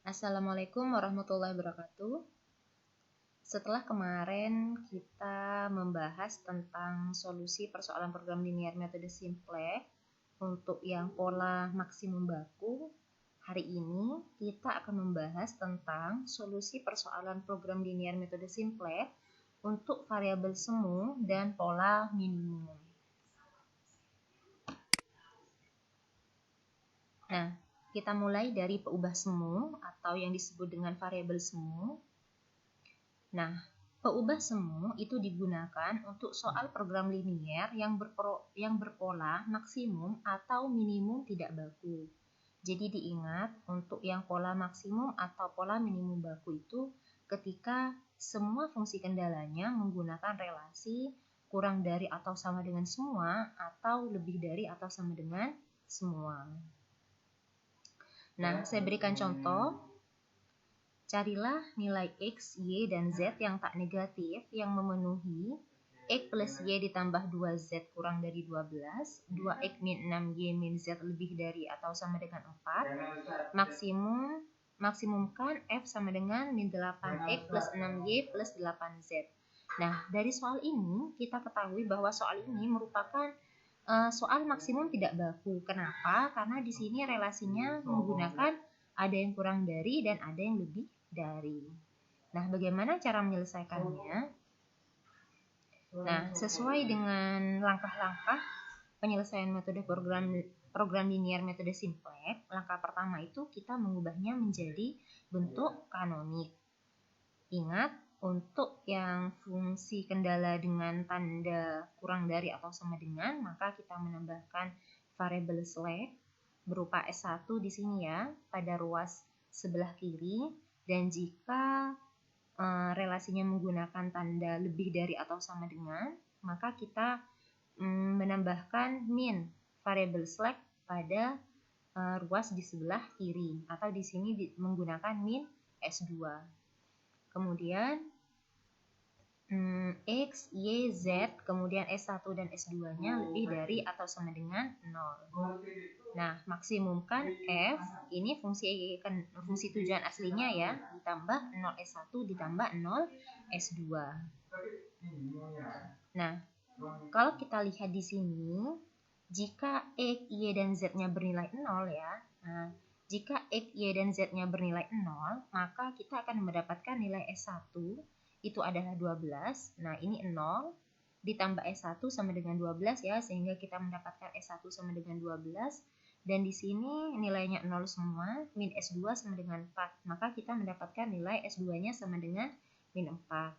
Assalamualaikum warahmatullahi wabarakatuh. Setelah kemarin kita membahas tentang solusi persoalan program linear metode simplex untuk yang pola maksimum baku, hari ini kita akan membahas tentang solusi persoalan program linear metode simplex untuk variabel semu dan pola minimum. Nah, kita mulai dari peubah semu atau yang disebut dengan variabel semu. Nah, peubah semu itu digunakan untuk soal program linier yang berpola maksimum atau minimum tidak baku. Jadi diingat, untuk yang pola maksimum atau pola minimum baku itu ketika semua fungsi kendalanya menggunakan relasi kurang dari atau sama dengan semua atau lebih dari atau sama dengan semua. Nah, saya berikan contoh. Carilah nilai X, Y, dan Z yang tak negatif yang memenuhi X plus Y ditambah 2Z kurang dari 12, 2X min 6Y min Z lebih dari atau sama dengan 4, maksimumkan F sama dengan min 8X plus 6Y plus 8Z. Nah, dari soal ini kita ketahui bahwa soal ini merupakan soal maksimum tidak baku. Kenapa? Karena di sini relasinya menggunakan ada yang kurang dari dan ada yang lebih dari. Nah, bagaimana cara menyelesaikannya? Nah, sesuai dengan langkah-langkah penyelesaian metode program linear metode simplex, langkah pertama itu kita mengubahnya menjadi bentuk kanonik. Ingat, untuk yang fungsi kendala dengan tanda kurang dari atau sama dengan, maka kita menambahkan variabel slack berupa S1 di sini ya, pada ruas sebelah kiri, dan jika relasinya menggunakan tanda lebih dari atau sama dengan, maka kita menambahkan min variabel slack pada ruas di sebelah kiri, atau di sini menggunakan min S2. Kemudian X, Y, Z, kemudian S1 dan S2-nya lebih dari atau sama dengan 0. Nah, maksimumkan F, ini fungsi tujuan aslinya ya, ditambah 0 S1 ditambah 0 S2. Nah, kalau kita lihat di sini, jika X, Y, dan Z-nya bernilai 0 ya, nah, jika X, Y, dan Z-nya bernilai 0, maka kita akan mendapatkan nilai S1 itu adalah 12. Nah, ini 0 ditambah S1 sama dengan 12 ya, sehingga kita mendapatkan S1 sama dengan 12. Dan di sini nilainya 0 semua, min S2 sama dengan 4. Maka kita mendapatkan nilai S2-nya sama dengan min 4.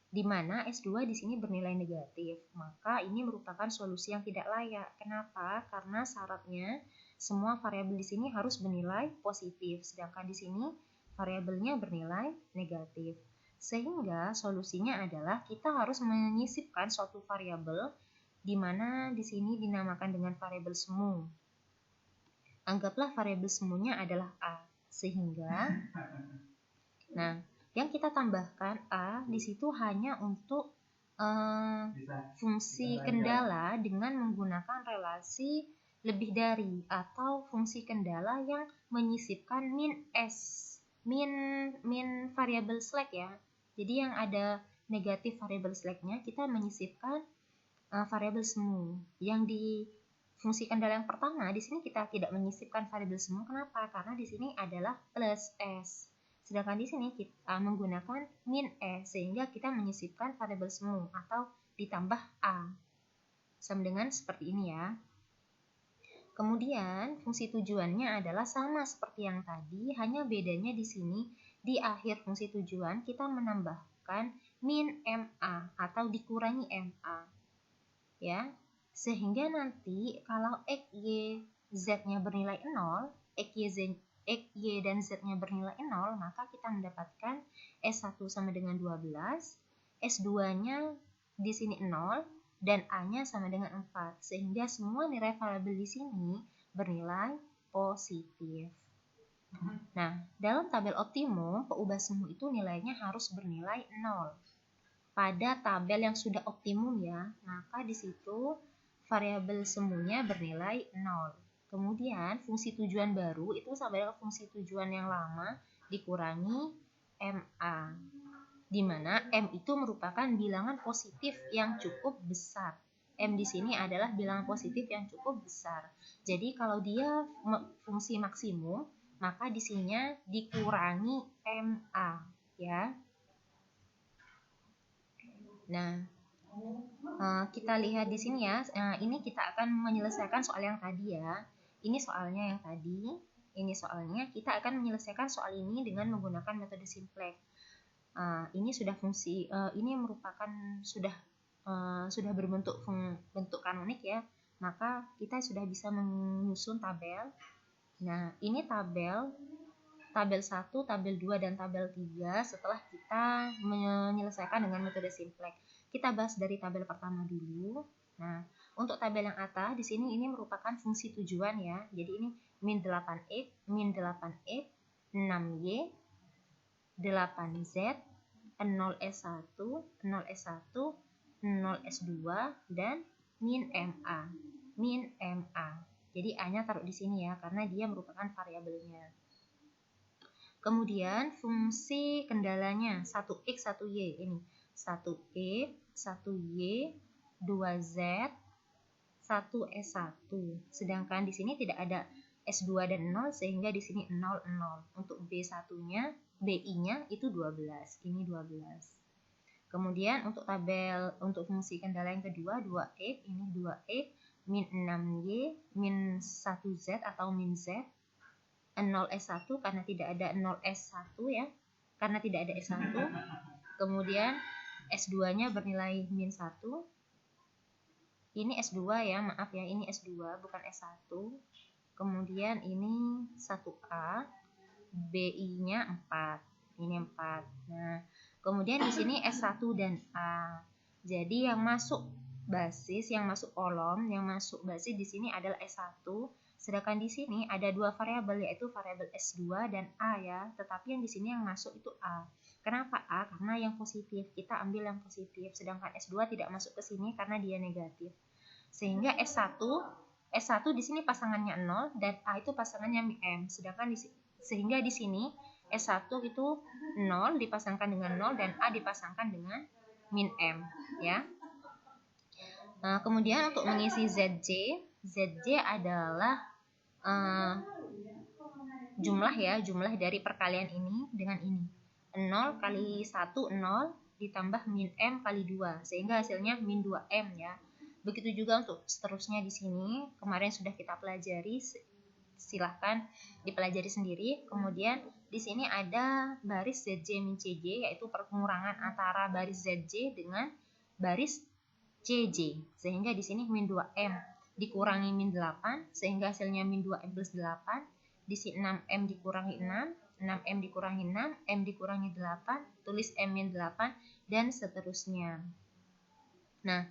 Di mana S2 di sini bernilai negatif. Maka ini merupakan solusi yang tidak layak. Kenapa? Karena syaratnya semua variabel di sini harus bernilai positif, sedangkan di sini variabelnya bernilai negatif. Sehingga solusinya adalah kita harus menyisipkan suatu variabel di mana di sini dinamakan dengan variabel semu. Anggaplah variabel semuanya adalah A, sehingga nah, yang kita tambahkan A di situ hanya untuk fungsi kendala dengan menggunakan relasi lebih dari, atau fungsi kendala yang menyisipkan min S, min variabel slack ya. Jadi yang ada negatif variabel slacknya kita menyisipkan variabel semu. Yang di fungsi kendala yang pertama di sini kita tidak menyisipkan variabel semu. Kenapa? Karena di sini adalah plus S. Sedangkan di sini kita menggunakan min E, sehingga kita menyisipkan variabel semu atau ditambah A. Sama dengan seperti ini ya. Kemudian fungsi tujuannya adalah sama seperti yang tadi, hanya bedanya di sini di akhir fungsi tujuan kita menambahkan min MA atau dikurangi MA. Ya. Sehingga nanti kalau X, Y, Z-nya bernilai 0, X, Y, dan Z-nya bernilai 0, maka kita mendapatkan S1 sama dengan 12, S2-nya di sini 0, dan A-nya sama dengan 4. Sehingga semua nilai variabel di sini bernilai positif. Nah, dalam tabel optimum, peubah semu itu nilainya harus bernilai 0. Pada tabel yang sudah optimum ya, maka di situ variabel semuanya bernilai 0. Kemudian fungsi tujuan baru itu sama dengan fungsi tujuan yang lama dikurangi MA, di mana M itu merupakan bilangan positif yang cukup besar. M di sini adalah bilangan positif yang cukup besar. Jadi kalau dia fungsi maksimum, maka di sininya dikurangi MA, ya. Nah, kita lihat di sini ya. Ini kita akan menyelesaikan soal yang tadi ya. Ini soalnya yang tadi. Ini soalnya kita akan menyelesaikan soal ini dengan menggunakan metode simplex. Ini sudah fungsi. Ini merupakan sudah berbentuk bentuk kanonik ya. Maka kita sudah bisa menyusun tabel. Nah, ini tabel 1, tabel 2, dan tabel 3 setelah kita menyelesaikan dengan metode simplex. Kita bahas dari tabel pertama dulu. Nah, untuk tabel yang atas di sini ini merupakan fungsi tujuan ya. Jadi ini min 8x, min 8x, 6y, 8z, 0s1, 0s1, 0s2, dan min MA. Min MA. Jadi A-nya taruh di sini ya, karena dia merupakan variabelnya. Kemudian fungsi kendalanya 1x, 1y. Ini 1x, 1y, 2z, 1s1. Sedangkan di sini tidak ada S2 dan 0, sehingga di sini 0, 0. Untuk B1-nya, BI-nya itu 12. Ini 12. Kemudian untuk fungsi kendala yang kedua 2x, ini 2x, min 6y, min 1z atau min z, 0s1 karena tidak ada 0s1 ya. Karena tidak ada S1. Kemudian S2-nya bernilai min 1. Ini S2 ya, maaf ya, ini S2 bukan S1. Kemudian ini 1A, BI-nya 4. Ini 4. Nah, kemudian di sini S1 dan A. Jadi yang masuk basis, yang masuk kolom, yang masuk basis di sini adalah S1. Sedangkan di sini ada dua variabel, yaitu variabel S2 dan A ya. Tetapi yang di sini yang masuk itu A. Kenapa A? Karena yang positif. Kita ambil yang positif. Sedangkan S2 tidak masuk ke sini karena dia negatif. Sehingga S1 di sini pasangannya 0 dan A itu pasangannya M. Sehingga di sini S1 itu 0 dipasangkan dengan 0 dan A dipasangkan dengan min M ya. Kemudian untuk mengisi ZJ adalah jumlah dari perkalian ini dengan ini. 0 kali 1 0 ditambah min M kali 2 sehingga hasilnya min 2M ya. Begitu juga untuk seterusnya di sini. Kemarin sudah kita pelajari, silahkan dipelajari sendiri. Kemudian di sini ada baris ZJ min CJ, yaitu pengurangan antara baris ZJ dengan baris CJ. Sehingga di sini min 2M dikurangi min 8 sehingga hasilnya min 2M plus 8. Di sini 6M dikurangi 6, 6M dikurangi 6, M dikurangi 8, tulis M min 8 dan seterusnya. Nah,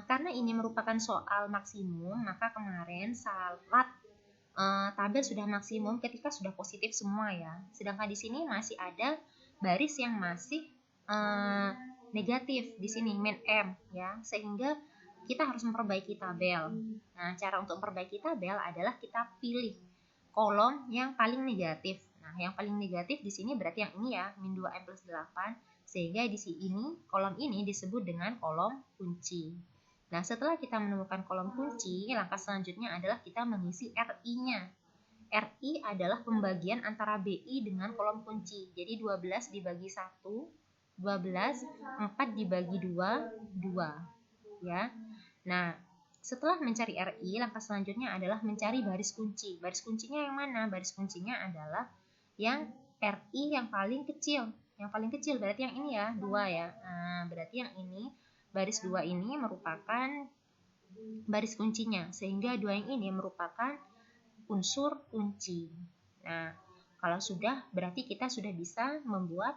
karena ini merupakan soal maksimum, maka kemarin syarat tabel sudah maksimum ketika sudah positif semua ya. Sedangkan di sini masih ada baris yang masih negatif di sini min M ya, sehingga kita harus memperbaiki tabel. Nah, cara untuk memperbaiki tabel adalah kita pilih kolom yang paling negatif. Nah, yang paling negatif di sini berarti yang ini ya, min 2M plus 8, sehingga di sini kolom ini disebut dengan kolom kunci. Nah, setelah kita menemukan kolom kunci, langkah selanjutnya adalah kita mengisi RI-nya. RI adalah pembagian antara BI dengan kolom kunci. Jadi 12 dibagi 1, 12, 4 dibagi 2, 2. Ya. Nah, setelah mencari RI, langkah selanjutnya adalah mencari baris kunci. Baris kuncinya yang mana? Baris kuncinya adalah yang RI yang paling kecil. Yang paling kecil berarti yang ini ya, 2 ya. Nah, berarti yang ini, baris 2 ini merupakan baris kuncinya. Sehingga 2 yang ini merupakan unsur kunci. Nah, kalau sudah, berarti kita sudah bisa membuat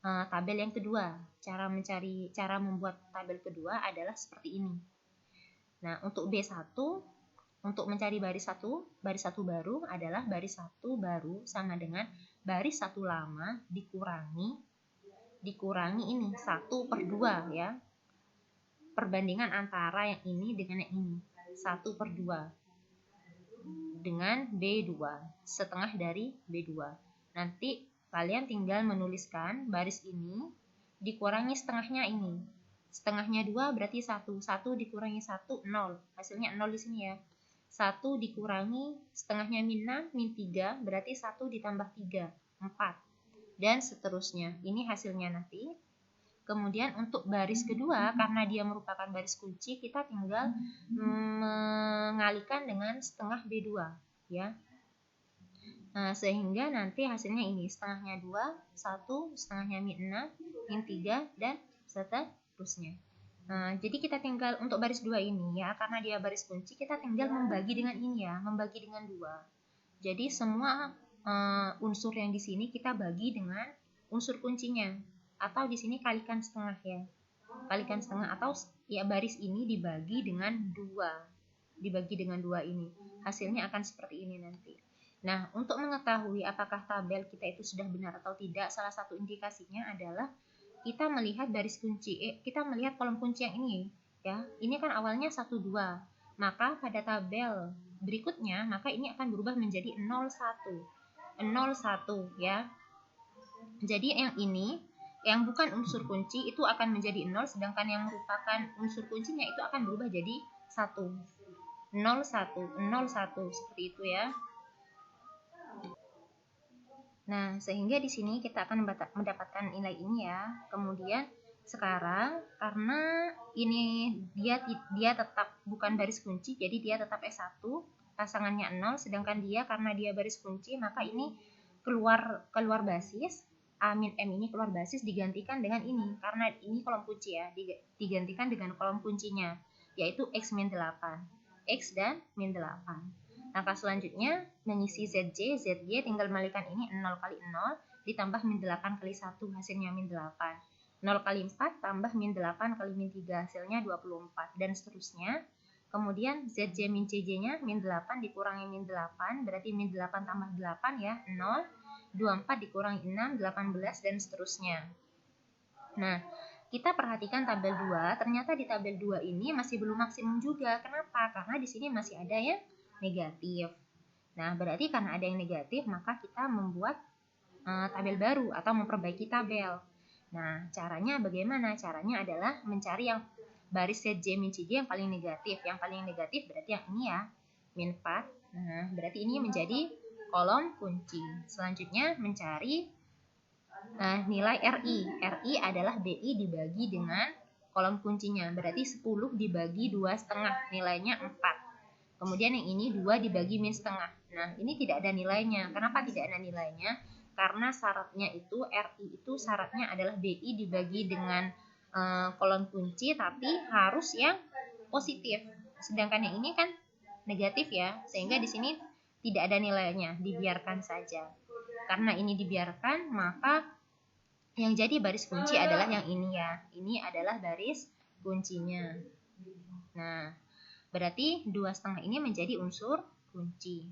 tabel yang kedua. Cara membuat tabel kedua adalah seperti ini. Nah, untuk B1, untuk mencari baris 1 baru adalah baris 1 baru sama dengan baris 1 lama dikurangi ini 1/2 ya. Perbandingan antara yang ini dengan yang ini. 1/2 dengan B2, setengah dari B2. Nanti kalian tinggal menuliskan baris ini dikurangi setengahnya ini. Setengahnya 2 berarti 1. 1 dikurangi 1, 0. Hasilnya 0 di sini ya. 1 dikurangi setengahnya min 6, min 3, berarti 1 ditambah 3, 4. Dan seterusnya. Ini hasilnya nanti. Kemudian untuk baris kedua, karena dia merupakan baris kunci, kita tinggal mengalihkan dengan setengah B2. Ya. Nah, sehingga nanti hasilnya ini setengahnya 2, 1, setengahnya min 6, min 3, dan seterusnya. Nah, jadi kita tinggal untuk baris 2 ini ya, karena dia baris kunci, kita tinggal membagi dengan ini ya, membagi dengan 2. Jadi semua unsur yang di sini kita bagi dengan unsur kuncinya, atau di sini kalikan setengah ya. Kalikan setengah atau ya baris ini dibagi dengan 2. Dibagi dengan 2 ini. Hasilnya akan seperti ini nanti. Nah, untuk mengetahui apakah tabel kita itu sudah benar atau tidak, salah satu indikasinya adalah kita melihat baris kunci, kita melihat kolom kunci yang ini, ya. Ini kan awalnya 1, 2. Maka pada tabel berikutnya, maka ini akan berubah menjadi 0, 1. 0, 1, ya. Jadi yang ini, yang bukan unsur kunci itu akan menjadi 0, sedangkan yang merupakan unsur kuncinya itu akan berubah jadi 1. 0, 1, 0, 1, seperti itu ya. Nah, sehingga di sini kita akan mendapatkan nilai ini ya. Kemudian sekarang karena ini dia tetap bukan baris kunci, jadi dia tetap S1, pasangannya 0, sedangkan dia karena dia baris kunci, maka ini keluar basis, A min M ini keluar basis digantikan dengan ini, karena ini kolom kunci ya, digantikan dengan kolom kuncinya, yaitu X min 8. X dan min 8. Langkah selanjutnya mengisi ZJ, ZY tinggal mengalihkan ini 0 kali 0 ditambah min 8 kali 1 hasilnya min 8. 0 kali 4 tambah min 8 kali min 3 hasilnya 24 dan seterusnya. Kemudian ZJ min CJ nya min 8 dikurangi min 8 berarti min 8 tambah 8 ya 0. 24 dikurangi 6 18 dan seterusnya. Nah, kita perhatikan tabel 2, ternyata di tabel 2 ini masih belum maksimum juga. Kenapa? Karena di sini masih ada yang negatif. Nah, berarti karena ada yang negatif, maka kita membuat tabel baru atau memperbaiki tabel. Nah, caranya bagaimana? Caranya adalah mencari yang baris ZJ min CJ yang paling negatif. Yang paling negatif berarti yang ini ya, min 4. Nah, berarti ini menjadi kolom kunci. Selanjutnya mencari nilai RI. RI adalah BI dibagi dengan kolom kuncinya. Berarti 10 dibagi 2,5, nilainya 4. Kemudian yang ini 2 dibagi min setengah. Nah, ini tidak ada nilainya. Kenapa tidak ada nilainya? Karena syaratnya itu, RI itu syaratnya adalah BI dibagi dengan kolom kunci, tapi harus yang positif. Sedangkan yang ini kan negatif ya, sehingga di sini tidak ada nilainya, dibiarkan saja. Karena ini dibiarkan, maka yang jadi baris kunci adalah yang ini ya. Ini adalah baris kuncinya. Nah, berarti 2,5 ini menjadi unsur kunci.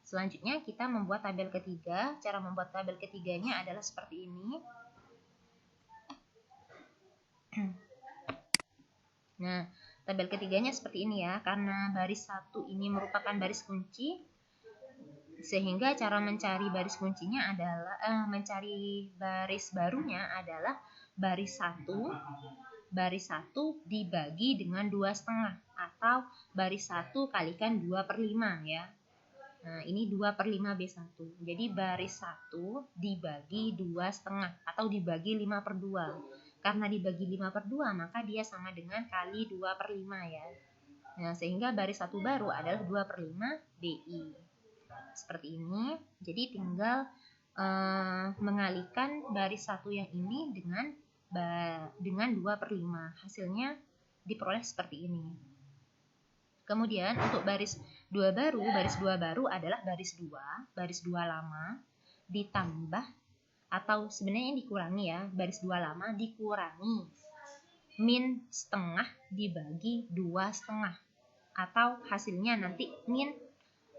Selanjutnya kita membuat tabel ketiga. Cara membuat tabel ketiganya adalah seperti ini. Nah, tabel ketiganya seperti ini ya. Karena baris 1 ini merupakan baris kunci, sehingga cara mencari baris kuncinya adalah mencari baris barunya adalah baris 1 dibagi dengan 2,5 atau baris 1 kalikan 2/5 ya. Nah, ini 2/5 B1. Jadi baris 1 dibagi 2,5 atau dibagi 5/2. Karena dibagi 5/2 maka dia sama dengan kali 2/5 ya. Nah, sehingga baris 1 baru adalah 2/5 BI. Seperti ini. Jadi tinggal mengalihkan baris 1 yang ini dengan 2/5. Hasilnya diperoleh seperti ini. Kemudian untuk baris 2 baru adalah baris 2 lama ditambah atau sebenarnya dikurangi ya, baris 2 lama dikurangi min setengah dibagi 2,5 atau hasilnya nanti min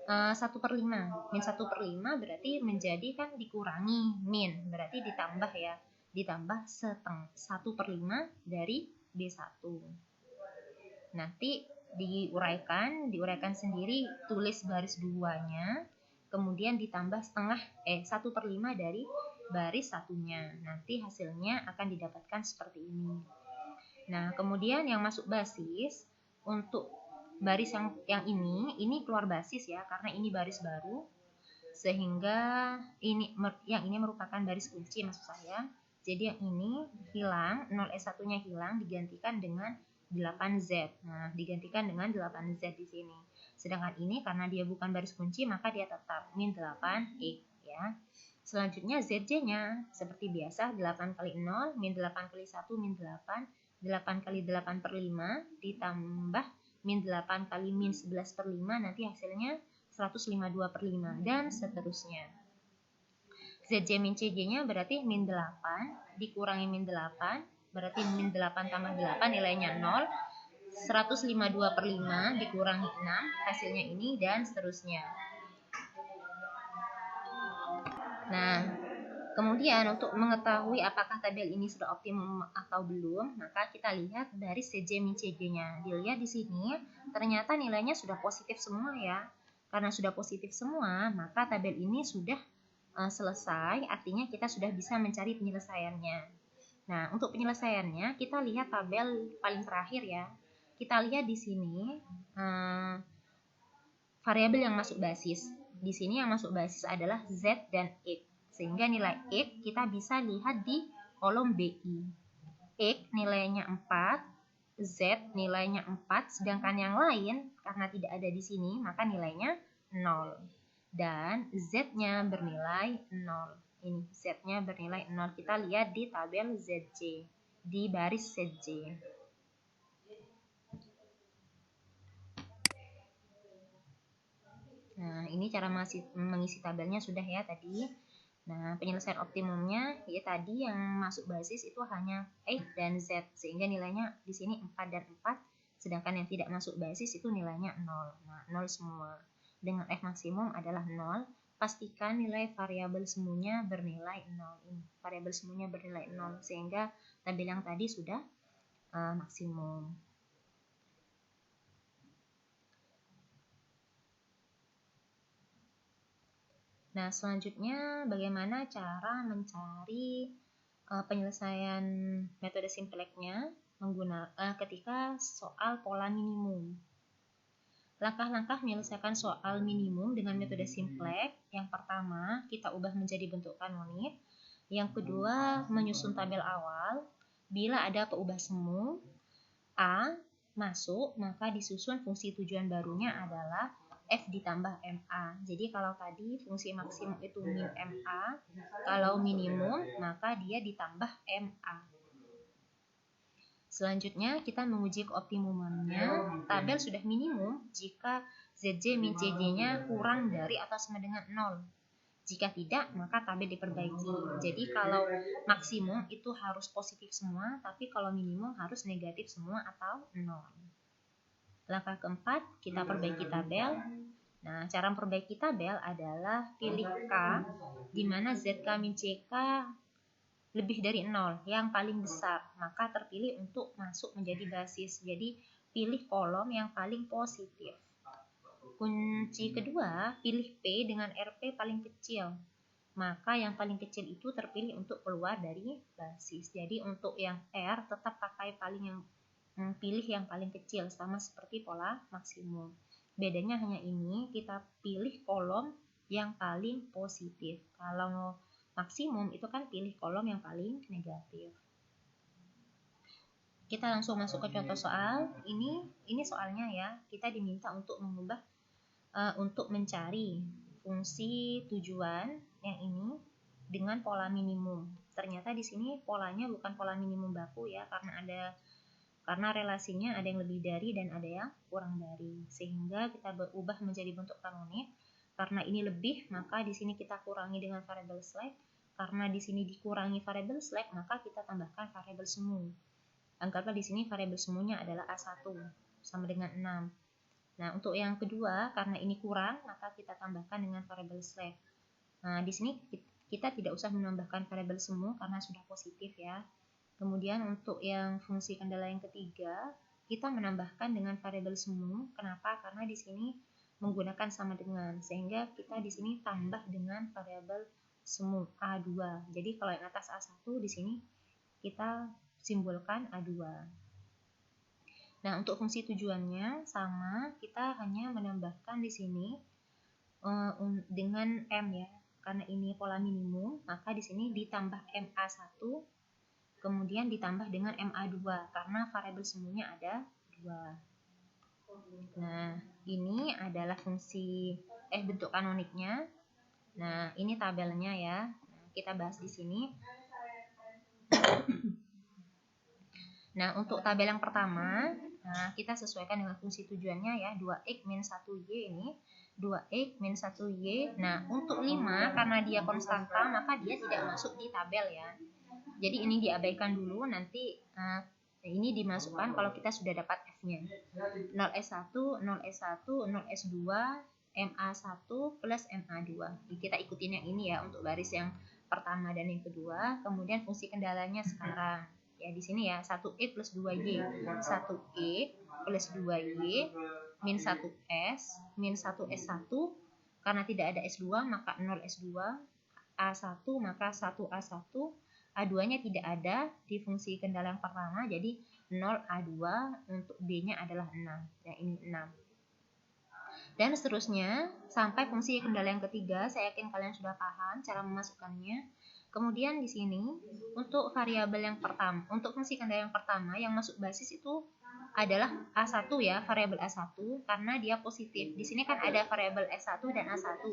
1/5. Min 1/5 berarti menjadi kan dikurangi min, berarti ditambah ya, ditambah 1/5 dari B1. Nanti diuraikan sendiri, tulis baris 2-nya, kemudian ditambah 1/5 dari baris satunya. Nanti hasilnya akan didapatkan seperti ini. Nah, kemudian yang masuk basis, untuk baris yang ini keluar basis ya, karena ini baris baru, sehingga yang ini merupakan baris kunci maksud saya. Jadi yang ini hilang, 0S1-nya hilang, digantikan dengan 8Z. Nah, digantikan dengan 8Z di sini. Sedangkan ini karena dia bukan baris kunci, maka dia tetap min 8X ya. Selanjutnya ZJ-nya seperti biasa 8 kali 0 min 8 kali 1 min 8, 8 kali 8/5 ditambah min 8 kali min 11/5, nanti hasilnya 152/5 dan seterusnya. ZJ min CJ-nya berarti min 8 dikurangi min 8, berarti min 8 tambah 8 nilainya 0. 152/5 dikurangi 6, hasilnya ini dan seterusnya. Nah, kemudian untuk mengetahui apakah tabel ini sudah optimum atau belum, maka kita lihat dari CJ min CJ-nya. Dilihat di sini, ternyata nilainya sudah positif semua ya. Karena sudah positif semua, maka tabel ini sudah selesai, artinya kita sudah bisa mencari penyelesaiannya. Nah, untuk penyelesaiannya, kita lihat tabel paling terakhir ya. Kita lihat di sini variabel yang masuk basis. Di sini yang masuk basis adalah Z dan X. Sehingga nilai X kita bisa lihat di kolom BI. X nilainya 4, Z nilainya 4, sedangkan yang lain karena tidak ada di sini maka nilainya 0. Dan Z-nya bernilai 0. Ini Z-nya bernilai 0. Kita lihat di tabel ZJ, di baris ZJ. Nah, ini cara mengisi tabelnya sudah ya tadi. Nah, penyelesaian optimumnya ya tadi yang masuk basis itu hanya X dan Z, sehingga nilainya di sini 4 dan 4, sedangkan yang tidak masuk basis itu nilainya 0. Nah, 0 semua. Dengan F maksimum adalah 0, pastikan nilai variabel semuanya bernilai 0. Ini variabel semuanya bernilai 0, sehingga tabel yang tadi sudah maksimum. Nah, selanjutnya bagaimana cara mencari penyelesaian metode simplex-nya ketika soal pola minimum. Langkah-langkah menyelesaikan soal minimum dengan metode simplex. Yang pertama, kita ubah menjadi bentuk kanonik. Yang kedua, menyusun tabel awal. Bila ada peubah semu A masuk, maka disusun fungsi tujuan barunya adalah F ditambah MA. Jadi kalau tadi fungsi maksimum itu min MA, kalau minimum maka dia ditambah MA. Selanjutnya kita menguji keoptimumannya. Tabel sudah minimum jika ZJ min CJ-nya kurang dari atau sama dengan 0. Jika tidak, maka tabel diperbaiki. Jadi kalau maksimum itu harus positif semua, tapi kalau minimum harus negatif semua atau 0. Langkah keempat, kita perbaiki tabel. Nah, cara memperbaiki tabel adalah pilih K, di mana ZK min CK lebih dari 0, yang paling besar. Maka terpilih untuk masuk menjadi basis. Jadi, pilih kolom yang paling positif. Kunci kedua, pilih P dengan RP paling kecil. Maka yang paling kecil itu terpilih untuk keluar dari basis. Jadi, untuk yang R tetap pakai pilih yang paling kecil, sama seperti pola maksimum. Bedanya hanya ini, kita pilih kolom yang paling positif. Kalau maksimum itu kan pilih kolom yang paling negatif. Kita langsung masuk ke contoh soal. Ini soalnya ya, kita diminta untuk mengubah untuk mencari fungsi tujuan yang ini dengan pola minimum. Ternyata di sini polanya bukan pola minimum baku ya, karena relasinya ada yang lebih dari dan ada yang kurang dari, sehingga kita berubah menjadi bentuk kanonik. Karena ini lebih, maka di sini kita kurangi dengan variabel slack. Karena di sini dikurangi variabel slack, maka kita tambahkan variabel semu. Anggaplah di sini variabel semunya adalah A1 sama dengan 6. Nah, untuk yang kedua, karena ini kurang, maka kita tambahkan dengan variabel slack. Nah, di sini kita tidak usah menambahkan variabel semu karena sudah positif ya. Kemudian untuk yang fungsi kendala yang ketiga, kita menambahkan dengan variabel semu. Kenapa? Karena di sini menggunakan sama dengan, sehingga kita di sini tambah dengan variabel semu A2. Jadi kalau yang atas A1 di sini kita simbolkan A2. Nah, untuk fungsi tujuannya sama, kita hanya menambahkan di sini dengan M ya. Karena ini pola minimum, maka di sini ditambah MA1, kemudian ditambah dengan MA2 karena variabel semuanya ada 2. Nah, ini adalah fungsi bentuk kanoniknya. Nah, ini tabelnya ya. Nah, kita bahas di sini. Nah, untuk tabel yang pertama, kita sesuaikan dengan fungsi tujuannya ya, 2x min 1y ini 2x min 1y. Nah, untuk 5 karena dia konstanta maka dia tidak masuk di tabel ya. Jadi ini diabaikan dulu, nanti ini dimasukkan kalau kita sudah dapat f-nya. 0s1, 0s1, 0s2, MA1 plus MA2. Jadi kita ikutin yang ini ya untuk baris yang pertama dan yang kedua. Kemudian fungsi kendalanya sekarang. Ya di sini ya 1e plus 2y, 1e plus 2y min 1s min 1s1, karena tidak ada s2 maka 0s2, a1 maka 1a1, a2 nya tidak ada di fungsi kendala yang pertama, jadi 0a2, untuk b nya adalah 6 ya, ini 6 dan seterusnya sampai fungsi kendala yang ketiga. Saya yakin kalian sudah paham cara memasukkannya. Kemudian di sini untuk variabel yang pertama, untuk fungsi kendala yang pertama yang masuk basis itu adalah A1 ya, variabel A1 karena dia positif. Di sini kan ada variabel S1 dan A1.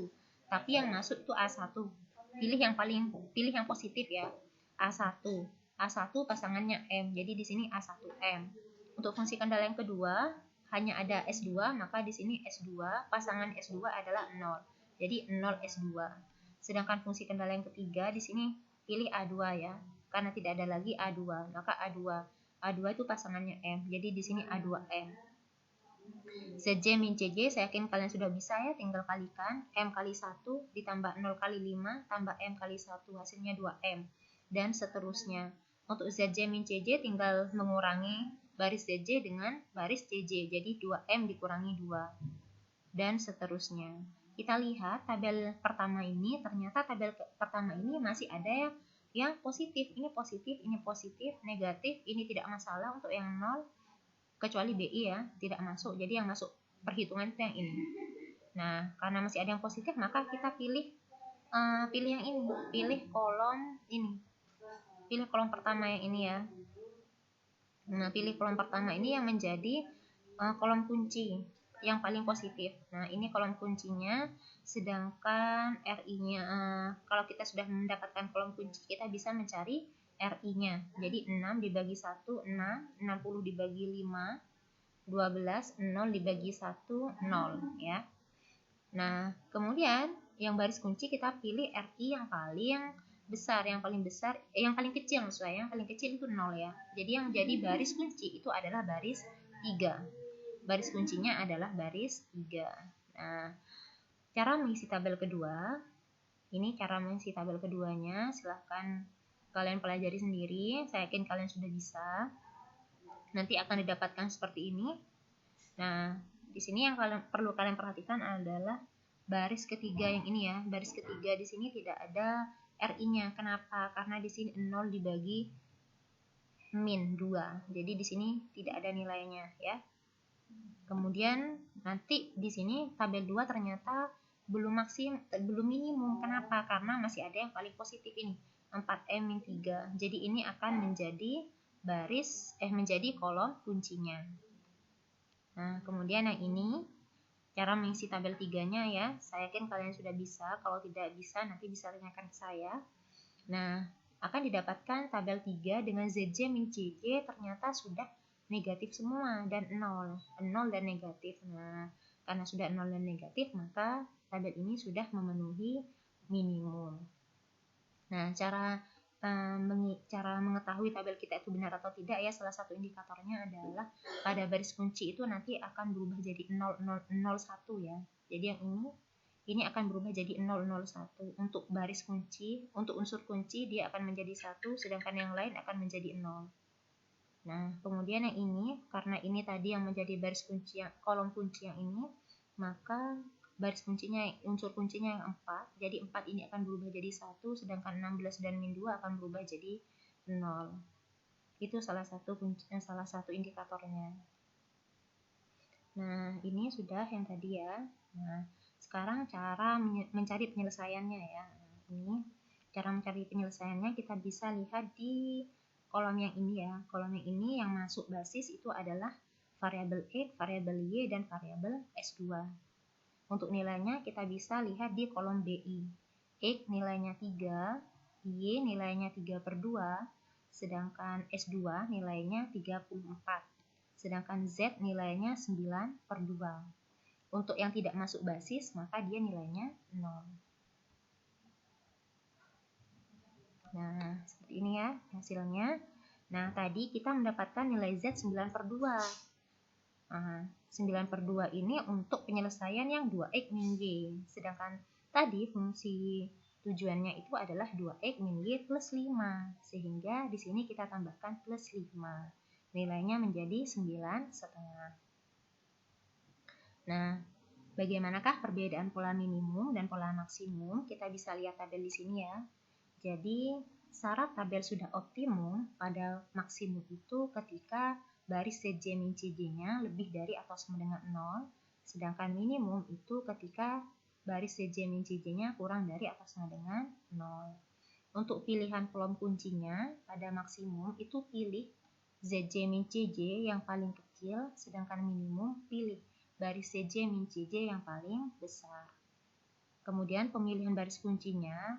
Tapi yang masuk itu A1. Pilih yang positif ya. A1. A1 pasangannya M. Jadi di sini A1M. Untuk fungsi kendala yang kedua hanya ada S2, maka di sini S2 pasangan S2 adalah 0. Jadi 0 S2. Sedangkan fungsi kendala yang ketiga di sini pilih A2 ya. Karena tidak ada lagi A2, maka A2. A2 itu pasangannya M. Jadi di sini A2M. ZJ min CJ saya yakin kalian sudah bisa ya, tinggal kalikan. M kali 1 ditambah 0 kali 5 tambah M kali 1 hasilnya 2M. Dan seterusnya. Untuk ZJ min CJ tinggal mengurangi baris ZJ dengan baris CJ. Jadi 2M dikurangi 2. Dan seterusnya. Kita lihat tabel pertama ini, ternyata tabel pertama ini masih ada yang positif. Ini positif, ini positif, negatif, ini tidak masalah. Untuk yang 0 kecuali BI ya, tidak masuk. Jadi yang masuk perhitungan itu yang ini. Nah, karena masih ada yang positif, maka kita pilih yang ini, pilih kolom ini. Pilih kolom pertama yang ini ya. Nah, pilih kolom pertama ini yang menjadi kolom kunci yang paling positif. Nah, ini kolom kuncinya, sedangkan RI-nya kalau kita sudah mendapatkan kolom kunci, kita bisa mencari RI-nya. Jadi 6 dibagi 1, 6, 60 dibagi 5, 12, 0 dibagi 1, 0 ya. Nah, kemudian yang baris kunci kita pilih RI yang paling besar, yang paling kecil maksudnya, yang paling kecil itu 0 ya. Jadi yang jadi baris kunci itu adalah baris 3. Baris kuncinya adalah baris 3. Nah, cara mengisi tabel kedua, ini cara mengisi tabel keduanya, silahkan kalian pelajari sendiri, saya yakin kalian sudah bisa. Nanti akan didapatkan seperti ini. Nah, di sini yang perlu kalian perhatikan adalah baris ketiga yang ini ya. Baris ketiga di sini tidak ada RI-nya. Kenapa? Karena di sini 0 dibagi min 2. Jadi di sini tidak ada nilainya ya. Kemudian nanti di sini tabel 2 ternyata belum minimum. Kenapa? Karena masih ada yang paling positif ini, 4M min 3. Jadi ini akan menjadi menjadi kolom kuncinya. Nah, kemudian yang ini cara mengisi tabel 3-nya ya. Saya yakin kalian sudah bisa. Kalau tidak bisa nanti bisa tanyakan ke saya. Nah, akan didapatkan tabel 3 dengan ZJ min CJ ternyata sudah negatif semua dan 0 dan negatif. Nah, karena sudah 0 dan negatif, maka tabel ini sudah memenuhi minimum. Nah, cara mengetahui tabel kita itu benar atau tidak ya, salah satu indikatornya adalah pada baris kunci itu nanti akan berubah jadi 001 ya. Jadi yang ini akan berubah jadi 001 untuk baris kunci. Untuk unsur kunci dia akan menjadi 1, sedangkan yang lain akan menjadi 0. Nah, kemudian yang ini, karena ini tadi yang menjadi baris kunci, kolom kunci yang ini, maka baris kuncinya, unsur kuncinya yang 4, jadi 4 ini akan berubah jadi 1, sedangkan 16 dan min 2 akan berubah jadi 0. Itu salah satu indikatornya. Nah, ini sudah yang tadi ya. Nah, sekarang cara mencari penyelesaiannya ya. Nah, ini cara mencari penyelesaiannya kita bisa lihat di kolom yang ini ya. Kolom yang ini yang masuk basis itu adalah variabel X, variabel Y, dan variabel S2. Untuk nilainya kita bisa lihat di kolom BI. X nilainya 3, Y nilainya 3/2, sedangkan S2 nilainya 34. Sedangkan Z nilainya 9/2. Untuk yang tidak masuk basis, maka dia nilainya 0. Nah, seperti ini ya hasilnya. Nah, tadi kita mendapatkan nilai Z 9/2. Nah, 9/2 ini untuk penyelesaian yang 2X min Y. Sedangkan tadi fungsi tujuannya itu adalah 2X min Y plus 5. Sehingga di sini kita tambahkan plus 5. Nilainya menjadi 9,5. Nah, bagaimanakah perbedaan pola minimum dan pola maksimum? Kita bisa lihat tabel di sini ya. Jadi, syarat tabel sudah optimum pada maksimum itu ketika baris CJ min CJ-nya lebih dari atau sama dengan 0, sedangkan minimum itu ketika baris CJ min CJ-nya kurang dari atau sama dengan 0. Untuk pilihan kolom kuncinya pada maksimum itu pilih ZJ min CJ yang paling kecil, sedangkan minimum pilih baris CJ min CJ yang paling besar. Kemudian pemilihan baris kuncinya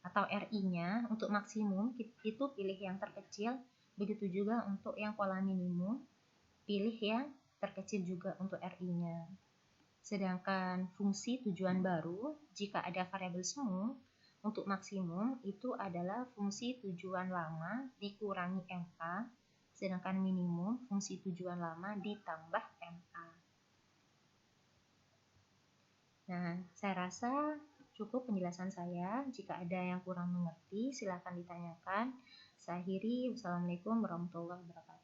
atau RI-nya untuk maksimum itu pilih yang terkecil, begitu juga untuk yang pola minimum, pilih yang terkecil juga untuk RI-nya. Sedangkan fungsi tujuan baru, jika ada variabel semu, untuk maksimum itu adalah fungsi tujuan lama dikurangi MA, sedangkan minimum fungsi tujuan lama ditambah MA. Nah, saya rasa cukup penjelasan saya. Jika ada yang kurang mengerti, silakan ditanyakan. Saya akhiri. Wassalamualaikum warahmatullahi wabarakatuh.